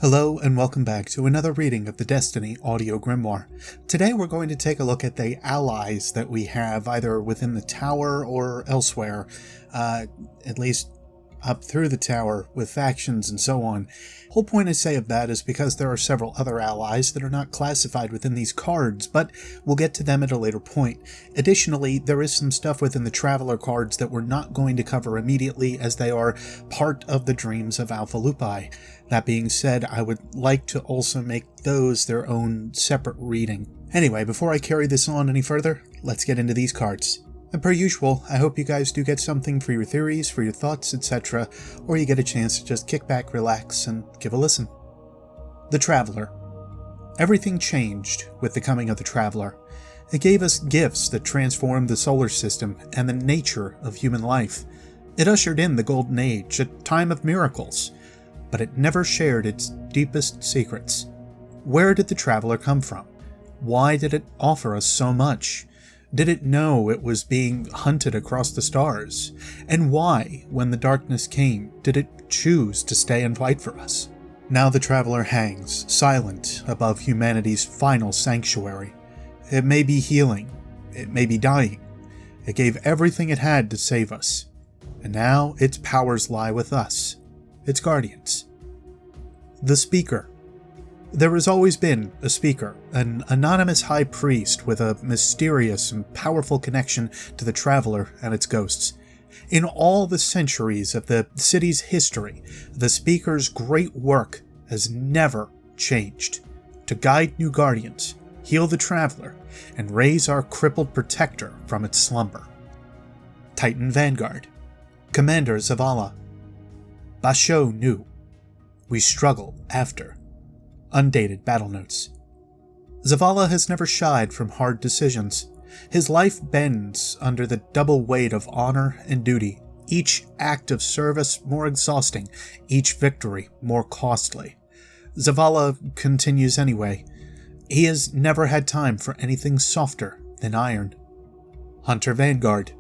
Hello and welcome back to another reading of the Destiny audio grimoire. Today we're going to take a look at the allies that we have either within the tower or elsewhere, at least up through the tower with factions and so on. Whole point I say of that is because there are several other allies that are not classified within these cards, but we'll get to them at a later point. Additionally, there is some stuff within the Traveler cards that we're not going to cover immediately as they are part of the Dreams of Alpha Lupi. That being said, I would like to also make those their own separate reading. Anyway, before I carry this on any further, let's get into these cards. And per usual, I hope you guys do get something for your theories, for your thoughts, etc., or you get a chance to just kick back, relax, and give a listen. The Traveler. Everything changed with the coming of the Traveler. It gave us gifts that transformed the solar system and the nature of human life. It ushered in the Golden Age, a time of miracles. But it never shared its deepest secrets. Where did the Traveler come from? Why did it offer us so much? Did it know it was being hunted across the stars? And why, when the darkness came, did it choose to stay and fight for us? Now the Traveler hangs, silent, above humanity's final sanctuary. It may be healing. It may be dying. It gave everything it had to save us. And now its powers lie with us, its guardians. The Speaker. There has always been a Speaker, an anonymous high priest with a mysterious and powerful connection to the Traveler and its ghosts. In all the centuries of the city's history, the Speaker's great work has never changed. To guide new guardians, heal the Traveler, and raise our crippled protector from its slumber. Titan Vanguard. Commander Zavala. Basho knew. We struggle after. Undated battle notes. Zavala has never shied from hard decisions. His life bends under the double weight of honor and duty, each act of service more exhausting, each victory more costly. Zavala continues anyway. He has never had time for anything softer than iron. Hunter Vanguard.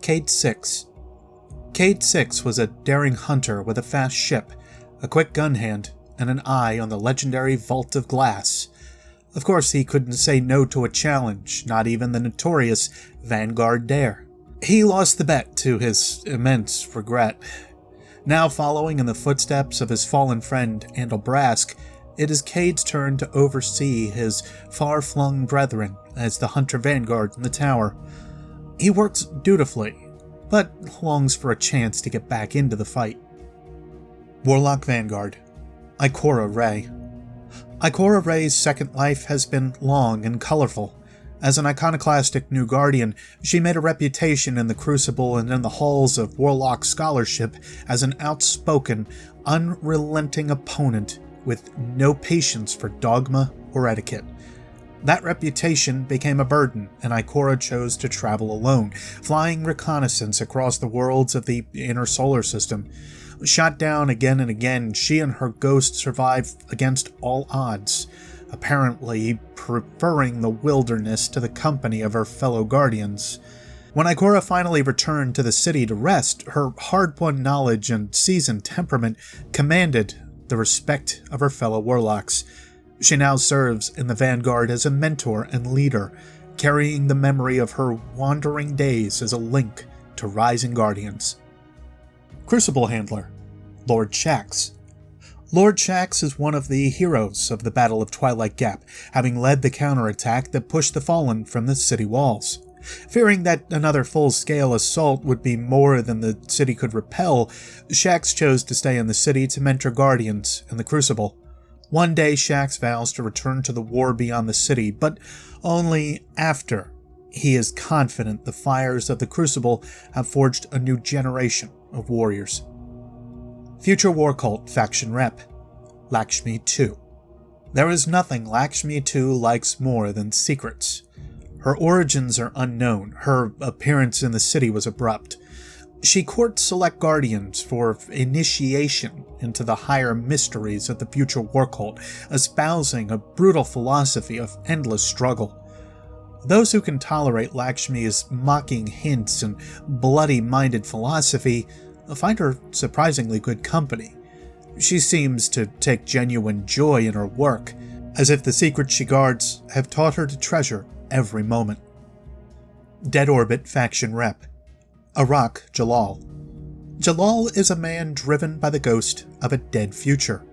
Cayde 6. Cayde 6 was a daring hunter with a fast ship, a quick gun hand, and an eye on the legendary Vault of Glass. Of course, he couldn't say no to a challenge, not even the notorious Vanguard dare. He lost the bet to his immense regret. Now following in the footsteps of his fallen friend Andal Brask, it is Cayde's turn to oversee his far-flung brethren as the Hunter Vanguard in the tower. He works dutifully, but longs for a chance to get back into the fight. Warlock Vanguard. Ikora Rey. Ikora Rey's second life has been long and colorful. As an iconoclastic new guardian, she made a reputation in the Crucible and in the halls of Warlock scholarship as an outspoken, unrelenting opponent with no patience for dogma or etiquette. That reputation became a burden, and Ikora chose to travel alone, flying reconnaissance across the worlds of the inner solar system. Shot down again and again, she and her ghost survive against all odds, apparently preferring the wilderness to the company of her fellow guardians. When Ikora finally returned to the city to rest, her hard-won knowledge and seasoned temperament commanded the respect of her fellow warlocks. She now serves in the Vanguard as a mentor and leader, carrying the memory of her wandering days as a link to rising guardians. Crucible Handler. Lord Shax. Lord Shax is one of the heroes of the Battle of Twilight Gap, having led the counterattack that pushed the Fallen from the city walls. Fearing that another full-scale assault would be more than the city could repel, Shax chose to stay in the city to mentor guardians in the Crucible. One day Shax vows to return to the war beyond the city, but only after he is confident the fires of the Crucible have forged a new generation of warriors. Future War Cult Faction Rep. Lakshmi 2. There is nothing Lakshmi 2 likes more than secrets. Her origins are unknown. Her appearance in the city was abrupt. She courts select guardians for initiation into the higher mysteries of the future war cult, espousing a brutal philosophy of endless struggle. Those who can tolerate Lakshmi's mocking hints and bloody-minded philosophy find her surprisingly good company. She seems to take genuine joy in her work, as if the secrets she guards have taught her to treasure every moment. Dead Orbit Faction Rep. Arak Jalal. Jalal is a man driven by the ghost of a dead future.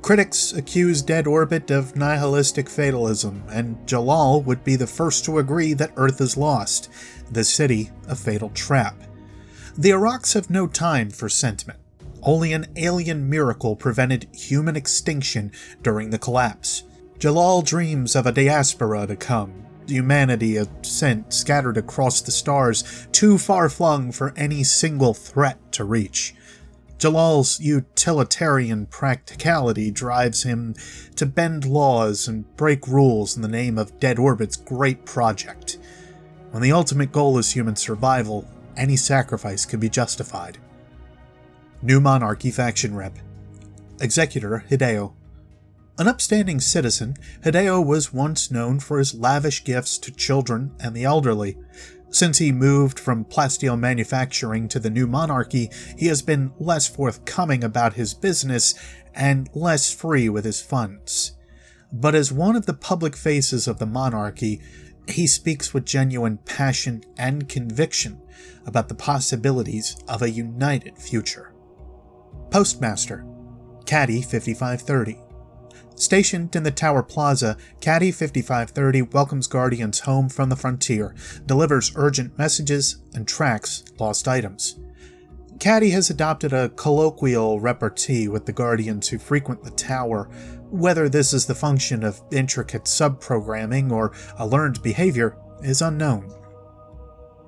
Critics accuse Dead Orbit of nihilistic fatalism, and Jalal would be the first to agree that Earth is lost, the city a fatal trap. The Araks have no time for sentiment. Only an alien miracle prevented human extinction during the collapse. Jalal dreams of a diaspora to come, humanity a scent scattered across the stars, too far-flung for any single threat to reach. Jalal's utilitarian practicality drives him to bend laws and break rules in the name of Dead Orbit's great project. When the ultimate goal is human survival, any sacrifice can be justified. New Monarchy Faction Rep. Executor Hideo. An upstanding citizen, Hideo was once known for his lavish gifts to children and the elderly. Since he moved from plasteel manufacturing to the New Monarchy, he has been less forthcoming about his business and less free with his funds. But as one of the public faces of the monarchy, he speaks with genuine passion and conviction about the possibilities of a united future. Postmaster Caddy 5530. Stationed in the Tower Plaza, Caddy 5530 welcomes Guardians home from the frontier, delivers urgent messages, and tracks lost items. Caddy has adopted a colloquial repartee with the Guardians who frequent the tower. Whether this is the function of intricate sub-programming or a learned behavior is unknown.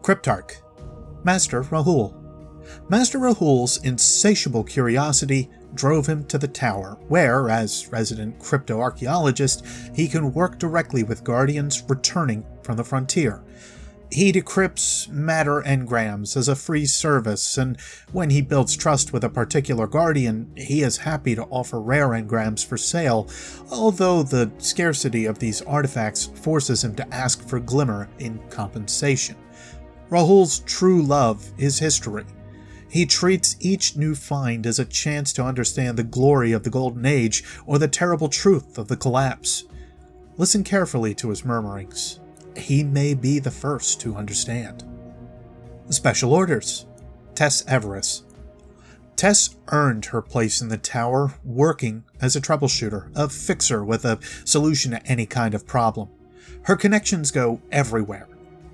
Cryptarch Master Rahul. Master Rahul's insatiable curiosity drove him to the tower, where, as resident cryptoarchaeologist, he can work directly with Guardians returning from the frontier. He decrypts matter engrams as a free service, and when he builds trust with a particular Guardian, he is happy to offer rare engrams for sale, although the scarcity of these artifacts forces him to ask for glimmer in compensation. Rahul's true love is history. He treats each new find as a chance to understand the glory of the Golden Age or the terrible truth of the collapse. Listen carefully to his murmurings. He may be the first to understand. Special Orders. Tess Everest. Tess earned her place in the tower working as a troubleshooter, a fixer with a solution to any kind of problem. Her connections go everywhere.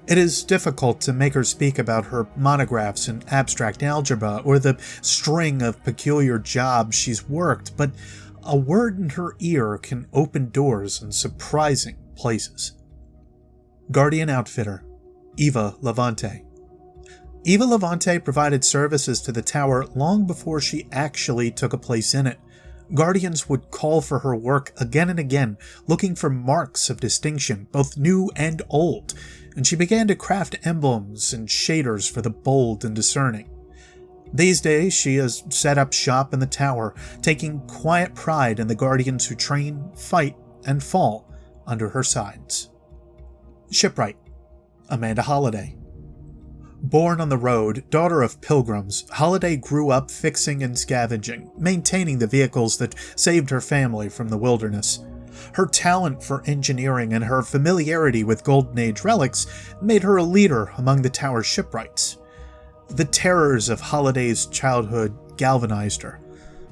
It is difficult to make her speak about her monographs in abstract algebra or the string of peculiar jobs she's worked, but a word in her ear can open doors in surprising places. Guardian Outfitter. Eva Levante. Eva Levante provided services to the tower long before she actually took a place in it. Guardians would call for her work again and again, looking for marks of distinction, both new and old, and she began to craft emblems and shaders for the bold and discerning. These days, she has set up shop in the tower, taking quiet pride in the Guardians who train, fight, and fall under her sides. Shipwright. Amanda Holliday. Born on the road, daughter of pilgrims, Holliday grew up fixing and scavenging, maintaining the vehicles that saved her family from the wilderness. Her talent for engineering and her familiarity with Golden Age relics made her a leader among the tower's shipwrights. The terrors of Holliday's childhood galvanized her.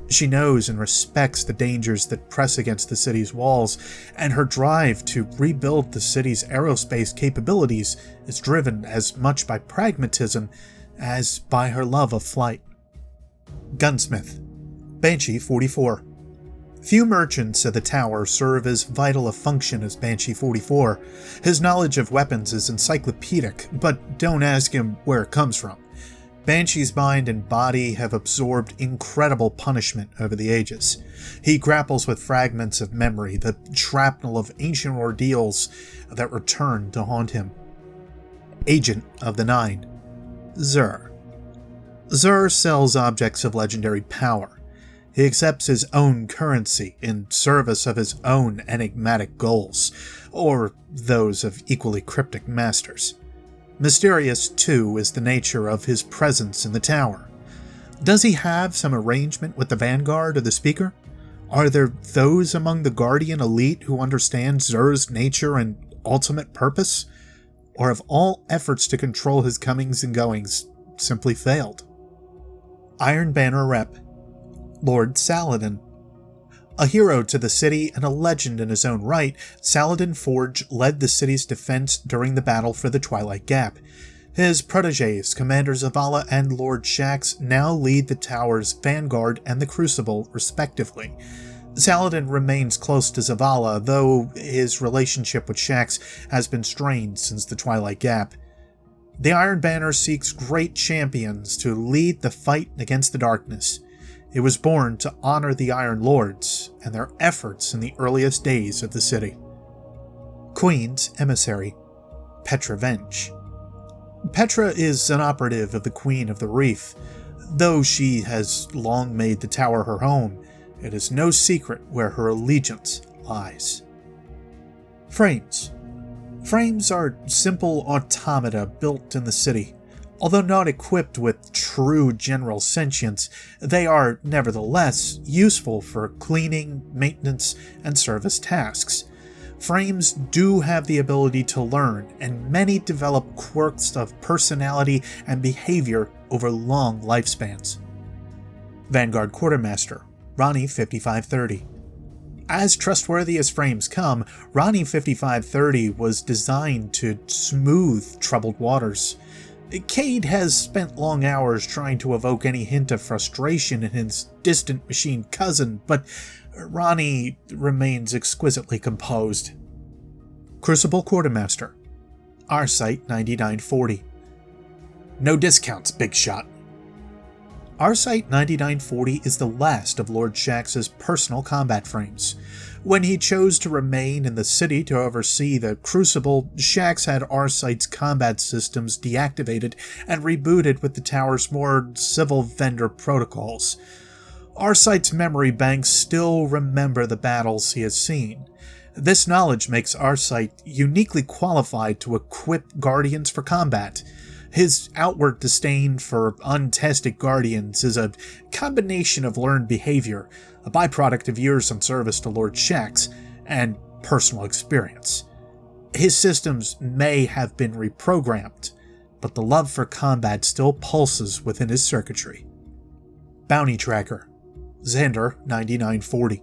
She knows and respects the dangers that press against the city's walls, and her drive to rebuild the city's aerospace capabilities is driven as much by pragmatism as by her love of flight. Gunsmith. Banshee 44. Few merchants at the tower serve as vital a function as Banshee 44. His knowledge of weapons is encyclopedic, but don't ask him where it comes from. Banshee's mind and body have absorbed incredible punishment over the ages. He grapples with fragments of memory, the shrapnel of ancient ordeals that return to haunt him. Agent of the Nine. Zur. Zur sells objects of legendary power. He accepts his own currency in service of his own enigmatic goals, or those of equally cryptic masters. Mysterious, too, is the nature of his presence in the tower. Does he have some arrangement with the Vanguard or the Speaker? Are there those among the Guardian elite who understand Xur's nature and ultimate purpose? Or have all efforts to control his comings and goings simply failed? Iron Banner Rep. Lord Saladin. A hero to the city and a legend in his own right, Saladin Forge led the city's defense during the battle for the Twilight Gap. His protégés, Commander Zavala and Lord Shaxx, now lead the Tower's Vanguard and the Crucible, respectively. Saladin remains close to Zavala, though his relationship with Shaxx has been strained since the Twilight Gap. The Iron Banner seeks great champions to lead the fight against the darkness. It was born to honor the Iron Lords and their efforts in the earliest days of the city. Queen's Emissary. Petra Venj. Petra is an operative of the Queen of the Reef. Though she has long made the tower her home, it is no secret where her allegiance lies. Frames. Frames are simple automata built in the city. Although not equipped with true general sentience, they are nevertheless useful for cleaning, maintenance, and service tasks. Frames do have the ability to learn, and many develop quirks of personality and behavior over long lifespans. Vanguard Quartermaster, Ronnie 5530. As trustworthy as frames come, Ronnie 5530 was designed to smooth troubled waters. Cayde has spent long hours trying to evoke any hint of frustration in his distant machine cousin, but Ronnie remains exquisitely composed. Crucible Quartermaster, Arcite 9940. No discounts, big shot. Arcite 9940 is the last of Lord Shaxx's personal combat frames. When he chose to remain in the city to oversee the Crucible, Shaxx had Arcite's combat systems deactivated and rebooted with the tower's more civil vendor protocols. Arcite's memory banks still remember the battles he has seen. This knowledge makes Arcite uniquely qualified to equip Guardians for combat. His outward disdain for untested Guardians is a combination of learned behavior, a byproduct of years in service to Lord Shaxx, and personal experience. His systems may have been reprogrammed, but the love for combat still pulses within his circuitry. Bounty Tracker, Xander 9940.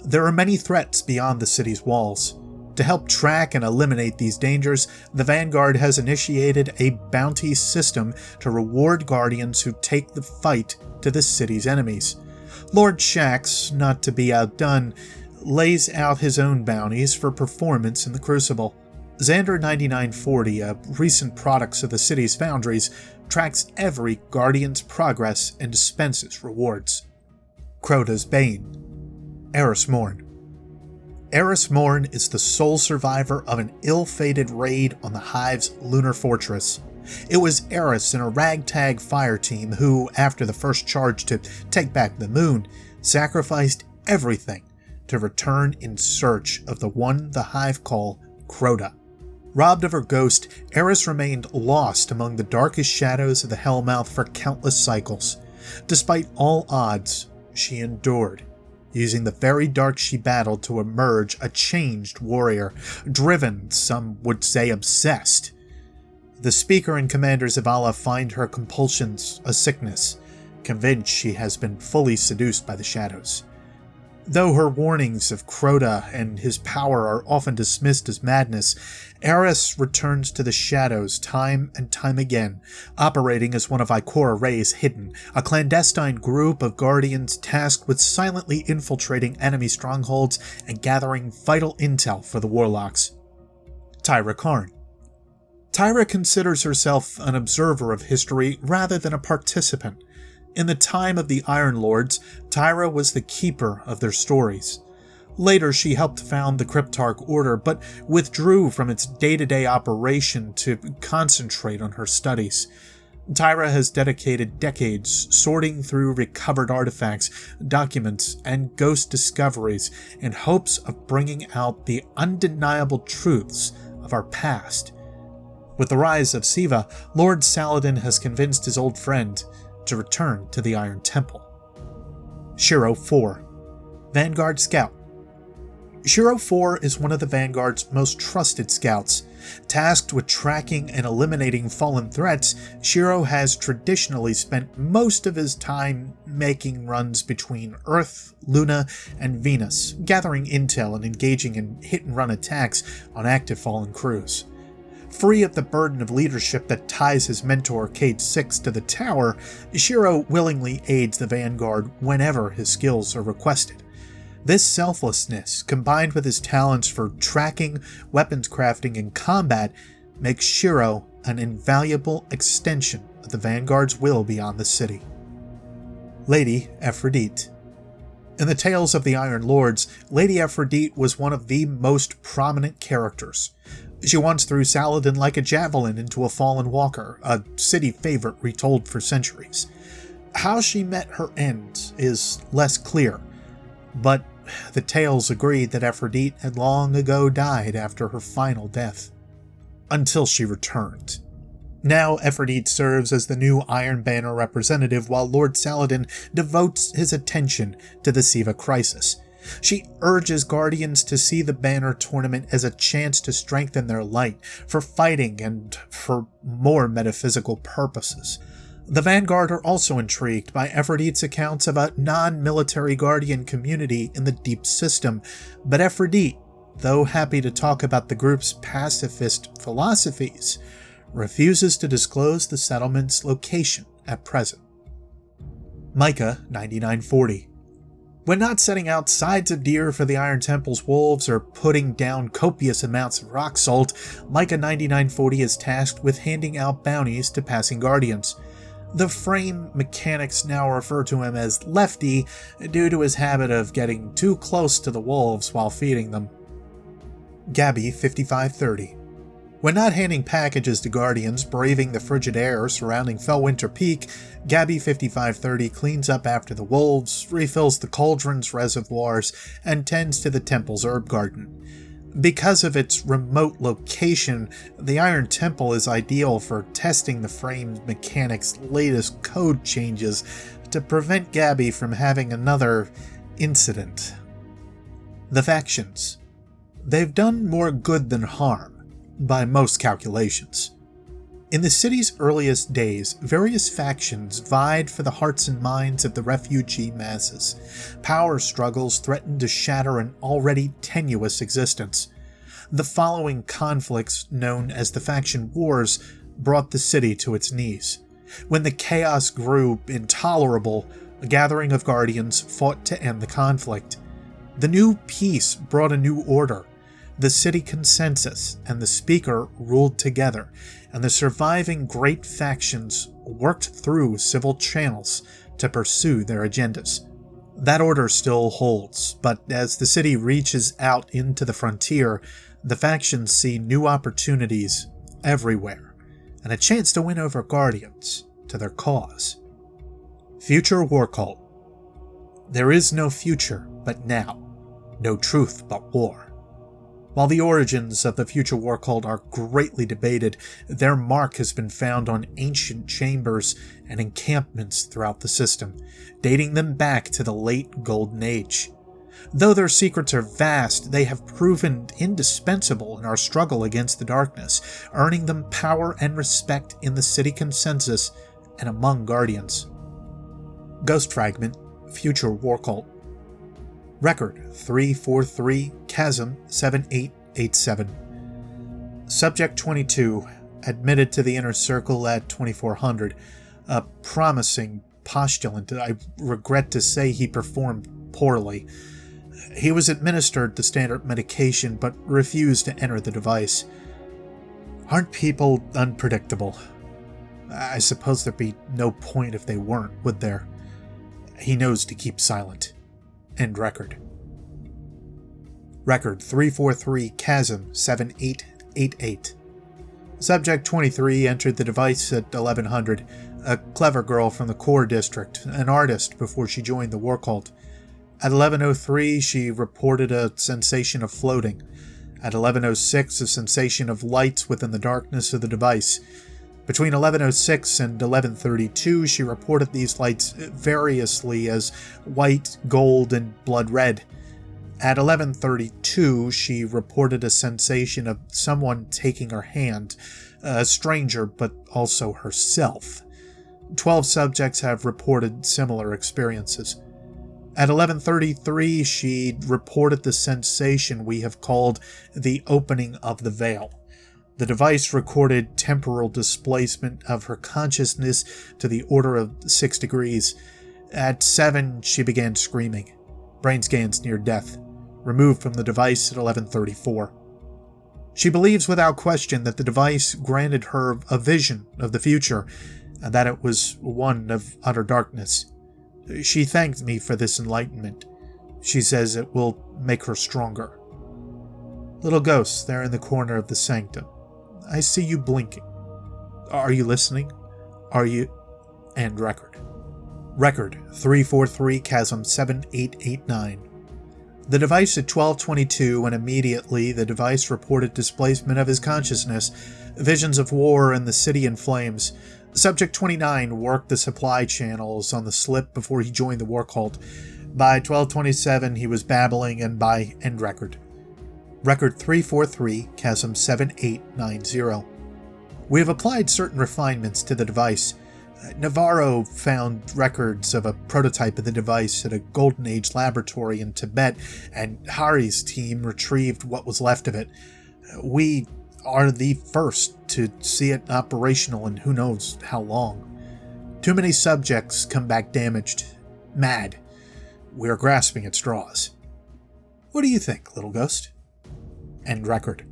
There are many threats beyond the city's walls. To help track and eliminate these dangers, the Vanguard has initiated a bounty system to reward Guardians who take the fight to the city's enemies. Lord Shaxx, not to be outdone, lays out his own bounties for performance in the Crucible. Xander 9940, a recent product of the city's foundries, tracks every Guardian's progress and dispenses rewards. Crota's Bane, Eris Morn. Eris Morn is the sole survivor of an ill-fated raid on the Hive's lunar fortress. It was Eris and a ragtag fire team who, after the first charge to take back the moon, sacrificed everything to return in search of the one the Hive call Crota. Robbed of her ghost, Eris remained lost among the darkest shadows of the Hellmouth for countless cycles. Despite all odds, she endured, using the very dark she battled to emerge a changed warrior, driven, some would say obsessed. The Speaker and Commander Zavala find her compulsions a sickness, convinced she has been fully seduced by the shadows. Though her warnings of Crota and his power are often dismissed as madness, Eris returns to the shadows time and time again, operating as one of Ikora Ray's Hidden, a clandestine group of Guardians tasked with silently infiltrating enemy strongholds and gathering vital intel for the Warlocks. Tyra Karn. Tyra considers herself an observer of history rather than a participant. In the time of the Iron Lords, Tyra was the keeper of their stories. Later, she helped found the Cryptarch Order, but withdrew from its day-to-day operation to concentrate on her studies. Tyra has dedicated decades sorting through recovered artifacts, documents, and ghost discoveries in hopes of bringing out the undeniable truths of our past. With the rise of Siva, Lord Saladin has convinced his old friend, to return to the Iron Temple. Shiro 4, Vanguard Scout. Shiro 4 is one of the Vanguard's most trusted scouts. Tasked with tracking and eliminating fallen threats, Shiro has traditionally spent most of his time making runs between Earth, Luna, and Venus, gathering intel and engaging in hit-and-run attacks on active fallen crews. Free of the burden of leadership that ties his mentor Cayde 6 to the tower, Shiro willingly aids the Vanguard whenever his skills are requested. This selflessness, combined with his talents for tracking, weapons crafting, and combat, makes Shiro an invaluable extension of the Vanguard's will beyond the city. Lady Aphrodite. In the Tales of the Iron Lords, Lady Aphrodite was one of the most prominent characters. She once threw Saladin like a javelin into a fallen walker, a city favorite retold for centuries. How she met her end is less clear, but the tales agreed that Aphrodite had long ago died after her final death. Until she returned. Now Aphrodite serves as the new Iron Banner representative while Lord Saladin devotes his attention to the Siva crisis. She urges Guardians to see the Banner tournament as a chance to strengthen their light, for fighting and for more metaphysical purposes. The Vanguard are also intrigued by Aphrodite's accounts of a non-military Guardian community in the Deep System, but Aphrodite, though happy to talk about the group's pacifist philosophies, refuses to disclose the settlement's location at present. Micah 9940. When not setting out sides of deer for the Iron Temple's wolves or putting down copious amounts of rock salt, Micah 9940 is tasked with handing out bounties to passing Guardians. The frame mechanics now refer to him as Lefty due to his habit of getting too close to the wolves while feeding them. Gabby 5530. When not handing packages to Guardians braving the frigid air surrounding Fellwinter Peak, Gabby 5530 cleans up after the wolves, refills the cauldron's reservoirs, and tends to the temple's herb garden. Because of its remote location, the Iron Temple is ideal for testing the frame's mechanics' latest code changes to prevent Gabby from having another incident. The factions. They've done more good than harm, by most calculations. In the city's earliest days, various factions vied for the hearts and minds of the refugee masses. Power struggles threatened to shatter an already tenuous existence. The following conflicts, known as the Faction Wars, brought the city to its knees. When the chaos grew intolerable, a gathering of Guardians fought to end the conflict. The new peace brought a new order. The city consensus and the Speaker ruled together, and the surviving great factions worked through civil channels to pursue their agendas. That order still holds, but as the city reaches out into the frontier, the factions see new opportunities everywhere, and a chance to win over Guardians to their cause. Future War Cult. There is no future but now, no truth but war. While the origins of the Future War Cult are greatly debated, their mark has been found on ancient chambers and encampments throughout the system, dating them back to the late Golden Age. Though their secrets are vast, they have proven indispensable in our struggle against the darkness, earning them power and respect in the city consensus and among Guardians. Ghost Fragment, Future War Cult. Record 343 Chasm 7887. Subject 22, admitted to the inner circle at 2400. A promising postulant. I regret to say he performed poorly. He was administered the standard medication, but refused to enter the device. Aren't people unpredictable? I suppose there'd be no point if they weren't, would there? He knows to keep silent. End record. Record 343 Chasm 7888. Subject 23 entered the device at 1100, a clever girl from the core district, an artist before she joined the war cult. At 1103 she reported a sensation of floating. At 1106 a sensation of lights within the darkness of the device. Between 11:06 and 11:32, she reported these lights variously as white, gold, and blood red. At 11:32, she reported a sensation of someone taking her hand, a stranger but also herself. 12 subjects have reported similar experiences. At 11:33, she reported the sensation we have called the opening of the veil. The device recorded temporal displacement of her consciousness to the order of 6 degrees. At 7, she began screaming. Brain scans near death. Removed from the device at 11:34. She believes without question that the device granted her a vision of the future, and that it was one of utter darkness. She thanked me for this enlightenment. She says it will make her stronger. Little ghost there in the corner of the sanctum. I see you blinking. Are you listening? Are you... End record. Record 343 Chasm 7889. The device at 12:22, and immediately the device reported displacement of his consciousness, visions of war and the city in flames. Subject 29 worked the supply channels on the slip before he joined the war cult. By 12:27 he was babbling, and by end record. Record 343 Chasm 7890. We have applied certain refinements to the device. Navarro found records of a prototype of the device at a Golden Age laboratory in Tibet, and Hari's team retrieved what was left of it. We are the first to see it operational in who knows how long. Too many subjects come back damaged, mad. We are grasping at straws. What do you think, little ghost? End record.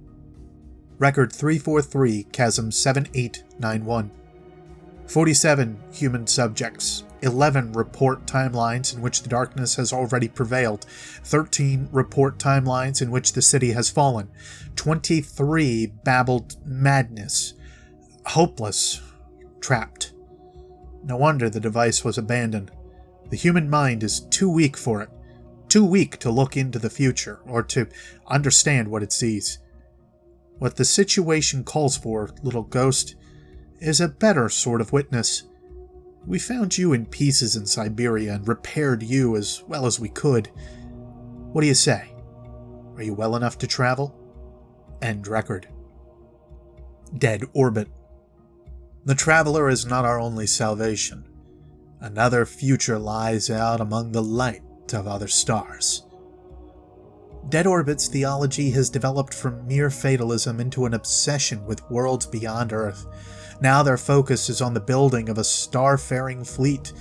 Record 343 Chasm 7891. 47 human subjects, 11 report timelines in which the darkness has already prevailed, 13 report timelines in which the city has fallen, 23 babbled madness, hopeless, trapped. No wonder the device was abandoned. The human mind is too weak for it, too weak to look into the future or to understand what it sees. What the situation calls for, little ghost, is a better sort of witness. We found you in pieces in Siberia and repaired you as well as we could. What do you say? Are you well enough to travel? End record. Dead orbit. The traveler is not our only salvation. Another future lies out among the light of other stars. Dead Orbit's theology has developed from mere fatalism into an obsession with worlds beyond Earth. Now their focus is on the building of a star-faring fleet,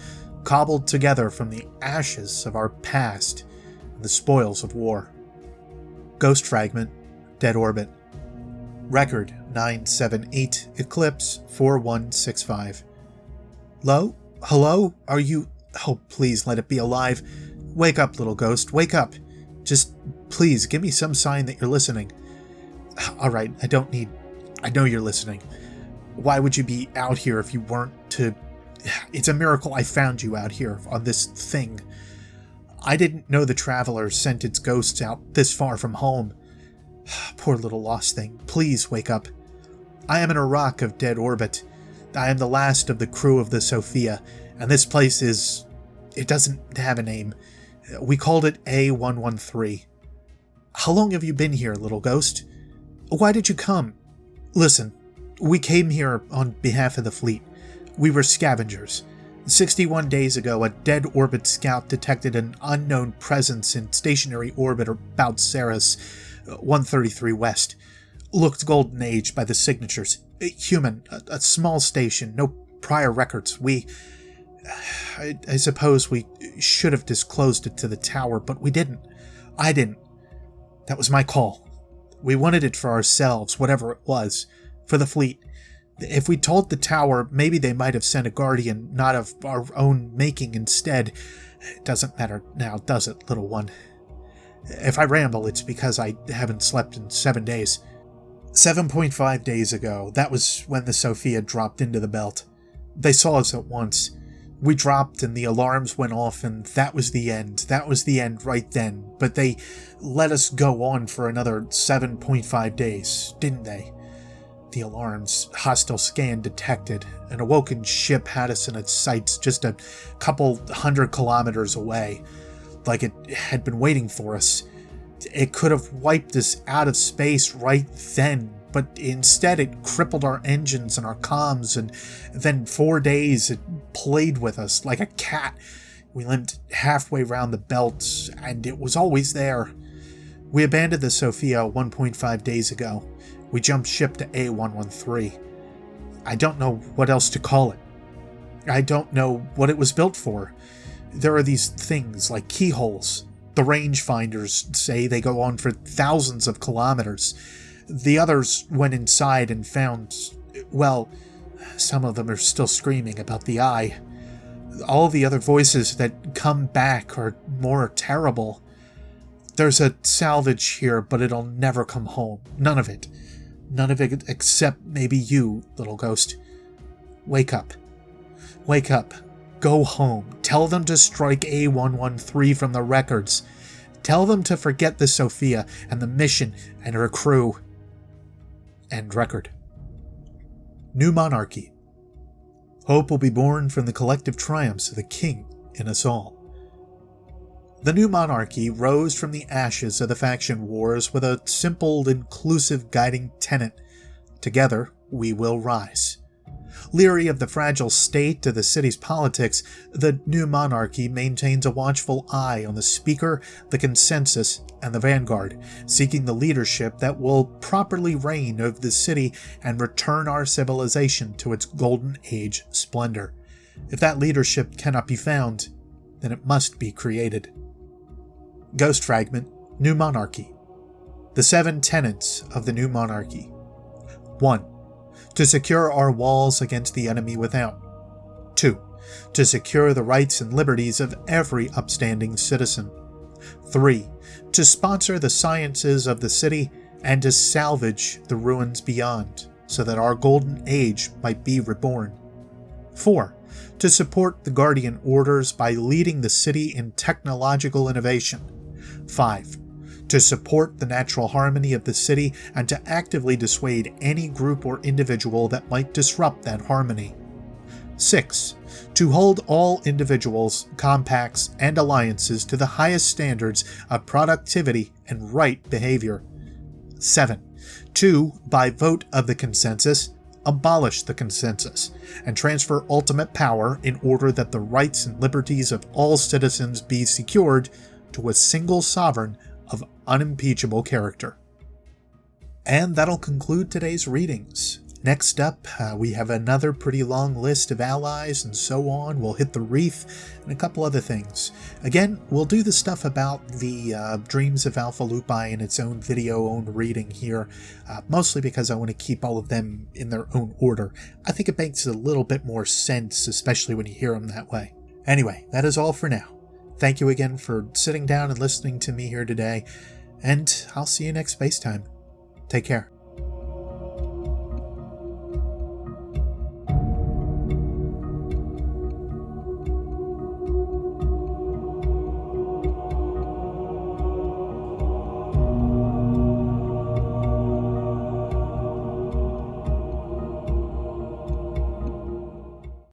cobbled together from the ashes of our past and the spoils of war. Ghost Fragment, Dead Orbit. Record 978, Eclipse 4165. Hello? Are you... Oh, please let it be alive. Wake up, little ghost, wake up. Just, please, give me some sign that you're listening. Alright, I know you're listening. Why would you be out here if you weren't to... It's a miracle I found you out here on this thing. I didn't know the Traveler sent its ghosts out this far from home. Poor little lost thing, please wake up. I am in a rock of dead orbit. I am the last of the crew of the Sophia, and this place is... It doesn't have a name. We called it A113. How long have you been here, little ghost? Why did you come? Listen, we came here on behalf of the fleet. We were scavengers. 61 days ago, a dead orbit scout detected an unknown presence in stationary orbit about Ceres, 133 West. Looked Golden Age by the signatures. Human, a small station, no prior records. I suppose we should have disclosed it to the tower, but we didn't. I didn't. That was my call. We wanted it for ourselves, whatever it was, for the fleet. If we told the tower, maybe they might have sent a guardian, not of our own making instead. It doesn't matter now, does it, little one? If I ramble, it's because I haven't slept in 7 days. 7.5 days ago, that was when the Sophia dropped into the belt. They saw us at once. We dropped and the alarms went off, and that was the end. That was the end right then. But they let us go on for another 7.5 days, didn't they? The alarms, hostile scan detected. An awoken ship had us in its sights just a couple 100 kilometers away, like it had been waiting for us. It could have wiped us out of space right then, but instead it crippled our engines and our comms, and then 4 days it played with us like a cat. We limped halfway round the belt, and it was always there. We abandoned the Sophia 1.5 days ago. We jumped ship to A113. I don't know what else to call it. I don't know what it was built for. There are these things like keyholes. The rangefinders say they go on for thousands of kilometers. The others went inside and found, well, some of them are still screaming about the eye. All the other voices that come back are more terrible. There's a salvage here, but it'll never come home. None of it. None of it except maybe you, little ghost. Wake up. Wake up. Go home. Tell them to strike A113 from the records. Tell them to forget the Sophia and the mission and her crew. End record. New Monarchy. Hope will be born from the collective triumphs of the King in us all. The new monarchy rose from the ashes of the faction wars with a simple, inclusive guiding tenet. Together, we will rise. Leery of the fragile state of the city's politics, the new monarchy maintains a watchful eye on the Speaker, the Consensus, and the Vanguard, seeking the leadership that will properly reign over the city and return our civilization to its golden age splendor. If that leadership cannot be found, then it must be created. Ghost Fragment, New Monarchy. The 7 tenets of the new monarchy. 1. To secure our walls against the enemy without. 2. To secure the rights and liberties of every upstanding citizen. 3. To sponsor the sciences of the city and to salvage the ruins beyond, so that our golden age might be reborn. 4. To support the Guardian Orders by leading the city in technological innovation. 5. To support the natural harmony of the city and to actively dissuade any group or individual that might disrupt that harmony. 6. To hold all individuals, compacts, and alliances to the highest standards of productivity and right behavior. 7. To, by vote of the consensus, abolish the consensus and transfer ultimate power in order that the rights and liberties of all citizens be secured to a single sovereign of unimpeachable character. And that'll conclude today's readings. Next up, we have another pretty long list of allies and so on. We'll hit the reef and a couple other things. Again, we'll do the stuff about the Dreams of Alpha Lupi in its own video, own reading here, mostly because I want to keep all of them in their own order. I think it makes a little bit more sense, especially when you hear them that way. Anyway, that is all for now. Thank you again for sitting down and listening to me here today, and I'll see you next space time. Take care.